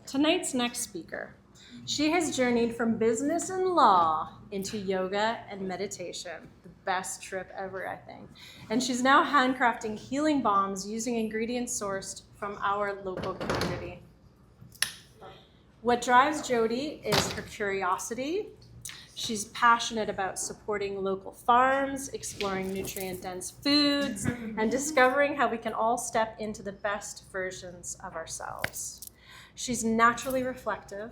Tonight's next speaker. She has journeyed from business and law into yoga and meditation. The best trip ever, I think. And she's now handcrafting healing bombs using ingredients sourced from our local community. What drives Jodi is her curiosity. She's passionate about supporting local farms, exploring nutrient-dense foods, and discovering how we can all step into the best versions of ourselves. She's naturally reflective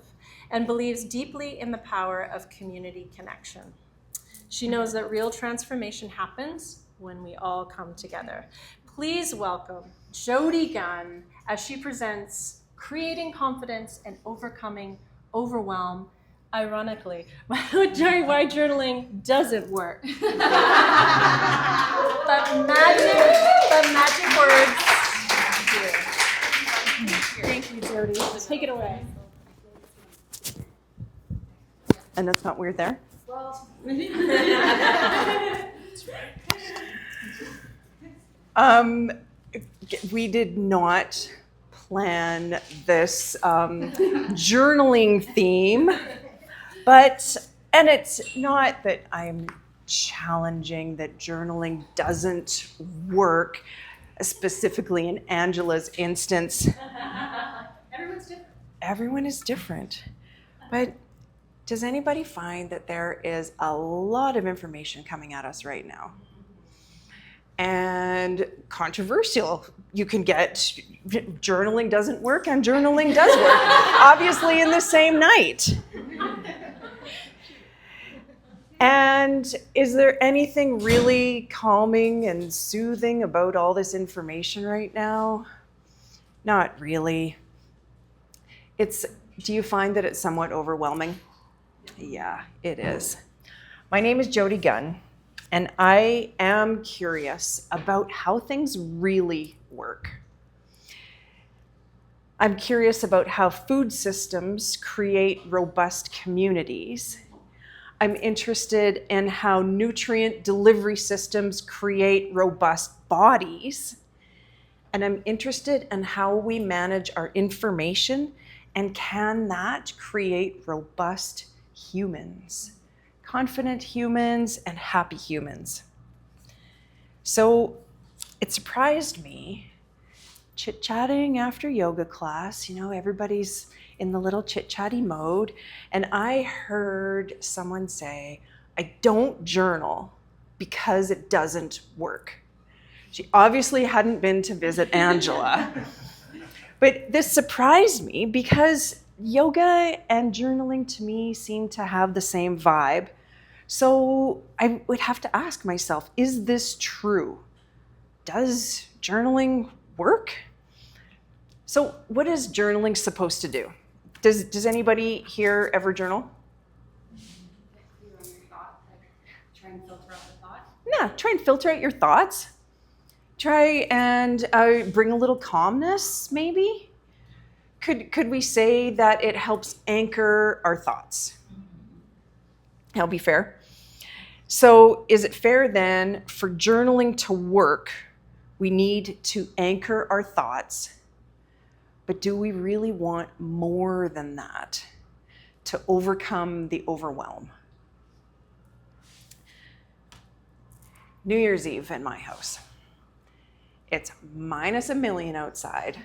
and believes deeply in the power of community connection. She knows that real transformation happens when we all come together. Please welcome JodiGunn as she presents Creating Confidence and Overcoming Overwhelm. Ironically, why journaling doesn't work. But magic words do. Thank you, Jodi. Take it away. And that's not weird there? Well, we did not plan this journaling theme, and it's not that I'm challenging that journaling doesn't work, specifically in Angela's instance. everyone's different. Everyone is different. But does anybody find that there is a lot of information coming at us right now? And controversial. You can get journaling doesn't work and journaling does work, obviously in the same night. And is there anything really calming and soothing about all this information right now? Not really. Do you find that it's somewhat overwhelming? Yeah, it is. My name is JodiGunn, and I am curious about how things really work. I'm curious about how food systems create robust communities. I'm interested in how nutrient delivery systems create robust bodies. And I'm interested in how we manage our information, and can that create robust humans, confident humans, and happy humans. So it surprised me, chit-chatting after yoga class, everybody's in the little chit-chatty mode, and I heard someone say, I don't journal because it doesn't work. She obviously hadn't been to visit Angela. But this surprised me because yoga and journaling to me seem to have the same vibe. So I would have to ask myself, is this true? Does journaling work? So what is journaling supposed to do? Does anybody here ever journal? Try and filter out the thought. Yeah, try and filter out your thoughts. Try and bring a little calmness, maybe. Could we say that it helps anchor our thoughts? That'll be fair. So is it fair then for journaling to work, we need to anchor our thoughts, but do we really want more than that to overcome the overwhelm? New Year's Eve in my house. It's minus a million outside.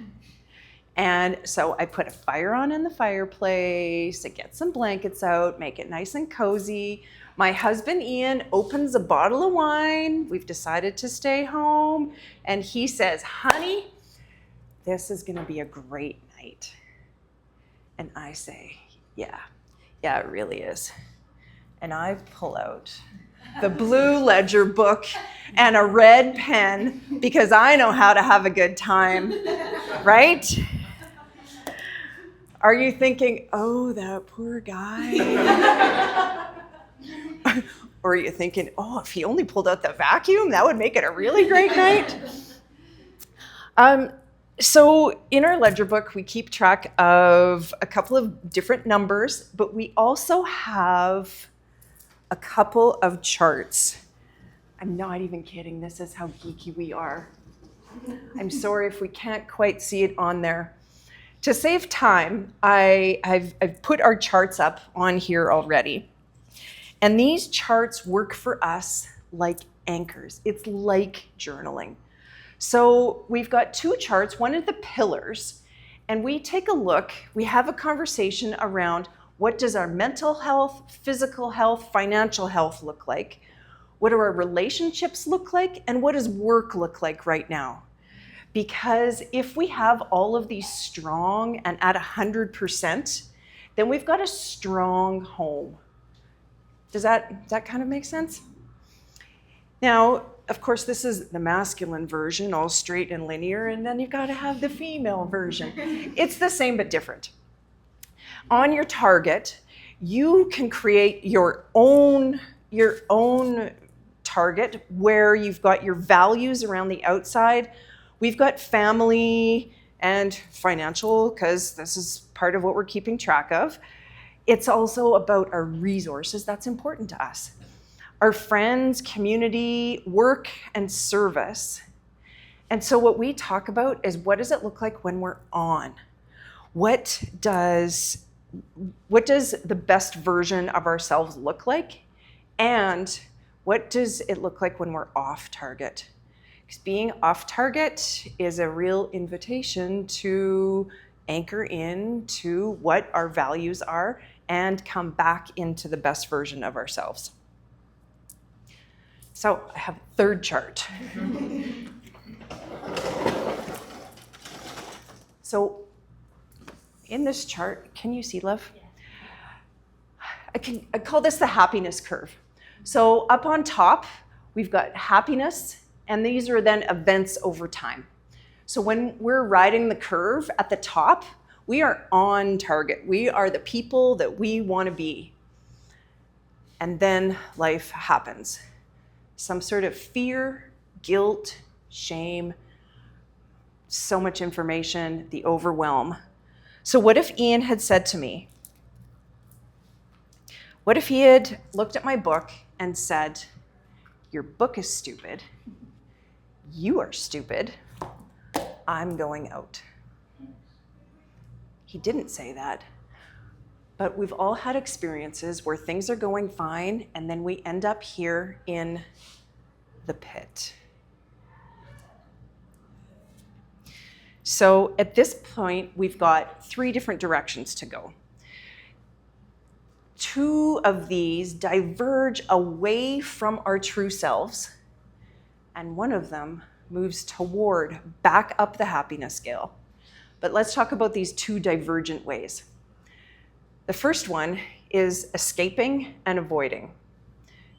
And so I put a fire on in the fireplace, I get some blankets out, make it nice and cozy. My husband, Ian, opens a bottle of wine. We've decided to stay home. And he says, honey, this is gonna be a great night. And I say, yeah, it really is. And I pull out the blue ledger book and a red pen because I know how to have a good time, right? Are you thinking, oh, that poor guy? Or are you thinking, oh, if he only pulled out the vacuum, that would make it a really great night? So in our ledger book, we keep track of a couple of different numbers, but we also have a couple of charts. I'm not even kidding. This is how geeky we are. I'm sorry if we can't quite see it on there. To save time, I've put our charts up on here already. And these charts work for us like anchors. It's like journaling. So we've got two charts, one of the pillars, and we take a look, we have a conversation around what does our mental health, physical health, financial health look like? What do our relationships look like? And what does work look like right now? Because if we have all of these strong and at 100%, then we've got a strong home. Does that kind of make sense? Now, of course, this is the masculine version, all straight and linear, and then you've got to have the female version. It's the same but different. On your target, you can create your own target where you've got your values around the outside. We've got family and financial, because this is part of what we're keeping track of. It's also about our resources. That's important to us. Our friends, community, work, and service. And so what we talk about is, what does it look like when we're on? What does the best version of ourselves look like? And what does it look like when we're off target? Because being off target is a real invitation to anchor in to what our values are and come back into the best version of ourselves. So I have a third chart. So in this chart, can you see, love? I call this the happiness curve. So up on top, we've got happiness, and these are then events over time. So when we're riding the curve at the top, we are on target. We are the people that we want to be. And then life happens. Some sort of fear, guilt, shame, so much information, the overwhelm. So what if Ian had said to me, what if he had looked at my book and said, your book is stupid, you are stupid, I'm going out. He didn't say that, but we've all had experiences where things are going fine and then we end up here in the pit. So at this point, we've got 3 different directions to go. 2 of these diverge away from our true selves, and one of them moves toward back up the happiness scale. But let's talk about these 2 divergent ways. The first one is escaping and avoiding.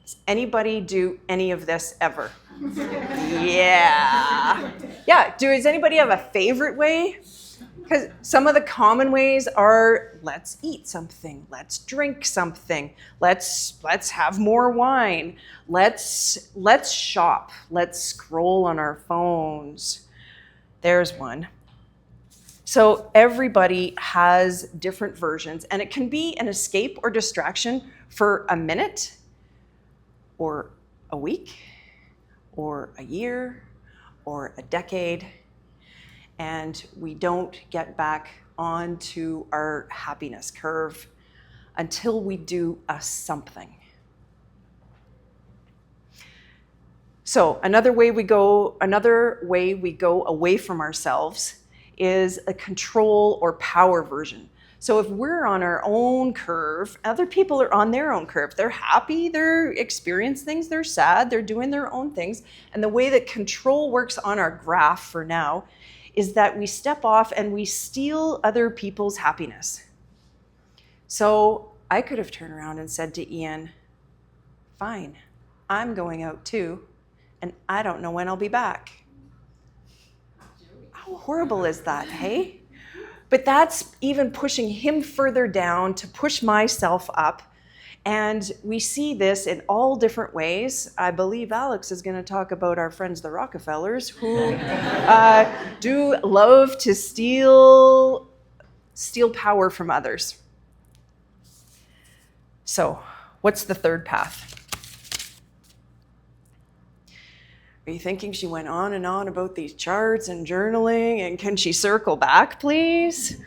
Does anybody do any of this ever? Yeah. Does anybody have a favorite way? Because some of the common ways are, let's eat something, let's drink something, let's have more wine, let's shop, let's scroll on our phones. There's one. So everybody has different versions, and it can be an escape or distraction for a minute, or a week, or a year, or a decade, and we don't get back onto our happiness curve until we do a something. So another way we go away from ourselves is a control or power version. So if we're on our own curve, other people are on their own curve. They're happy, they're experiencing things, they're sad, they're doing their own things. And the way that control works on our graph for now is that we step off and we steal other people's happiness. So I could have turned around and said to Ian, fine, I'm going out too, and I don't know when I'll be back. How horrible is that, hey? But that's even pushing him further down to push myself up. And we see this in all different ways. I believe Alex is going to talk about our friends, the Rockefellers, who do love to steal power from others. So, what's the third path? Are you thinking she went on and on about these charts and journaling, and can she circle back, please?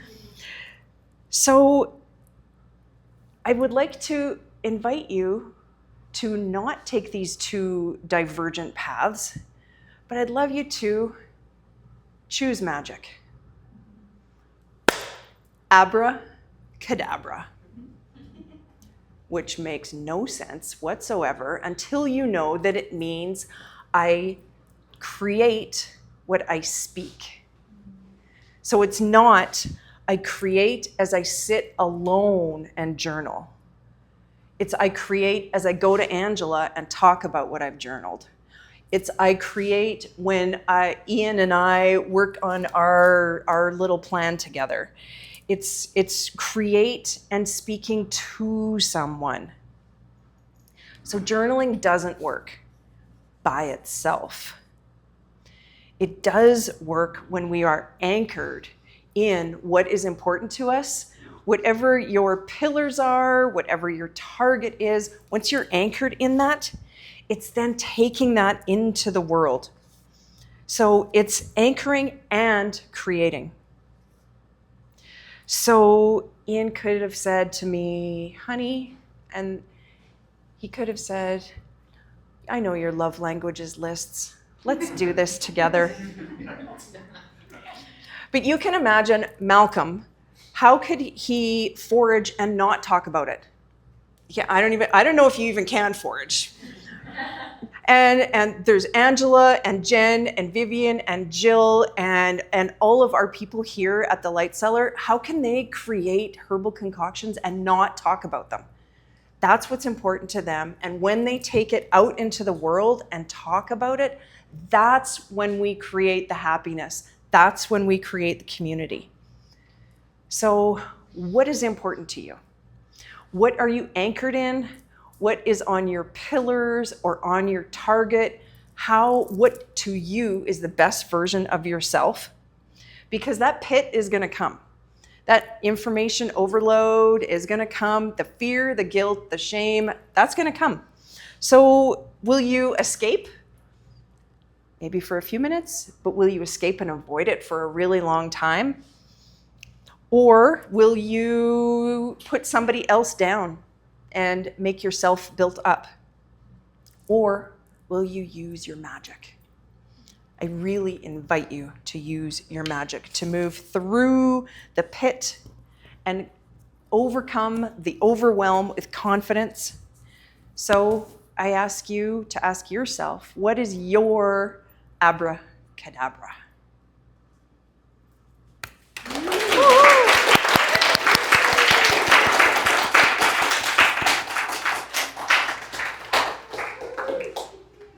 So I would like to invite you to not take these two divergent paths, but I'd love you to choose magic. Abracadabra, which makes no sense whatsoever until you know that it means I create what I speak. So it's not I create as I sit alone and journal. It's I create as I go to Angela and talk about what I've journaled. It's I create when Ian and I work on our little plan together. It's create and speaking to someone. So journaling doesn't work by itself. It does work when we are anchored in what is important to us. Whatever your pillars are, whatever your target is, once you're anchored in that, it's then taking that into the world. So it's anchoring and creating. So Ian could have said to me, honey, and he could have said, I know your love languages lists. Let's do this together. But you can imagine Malcolm. How could he forage and not talk about it? Yeah, I don't know if you even can forage. And there's Angela and Jen and Vivian and Jill and all of our people here at the Light Cellar. How can they create herbal concoctions and not talk about them? That's what's important to them. And when they take it out into the world and talk about it, that's when we create the happiness. That's when we create the community. So what is important to you? What are you anchored in? What is on your pillars or on your target? What to you is the best version of yourself? Because that pit is going to come. That information overload is going to come. The fear, the guilt, the shame, that's going to come. So will you escape? Maybe for a few minutes, but will you escape and avoid it for a really long time? Or will you put somebody else down and make yourself built up? Or will you use your magic? I really invite you to use your magic to move through the pit and overcome the overwhelm with confidence. So I ask you to ask yourself, what is your abracadabra?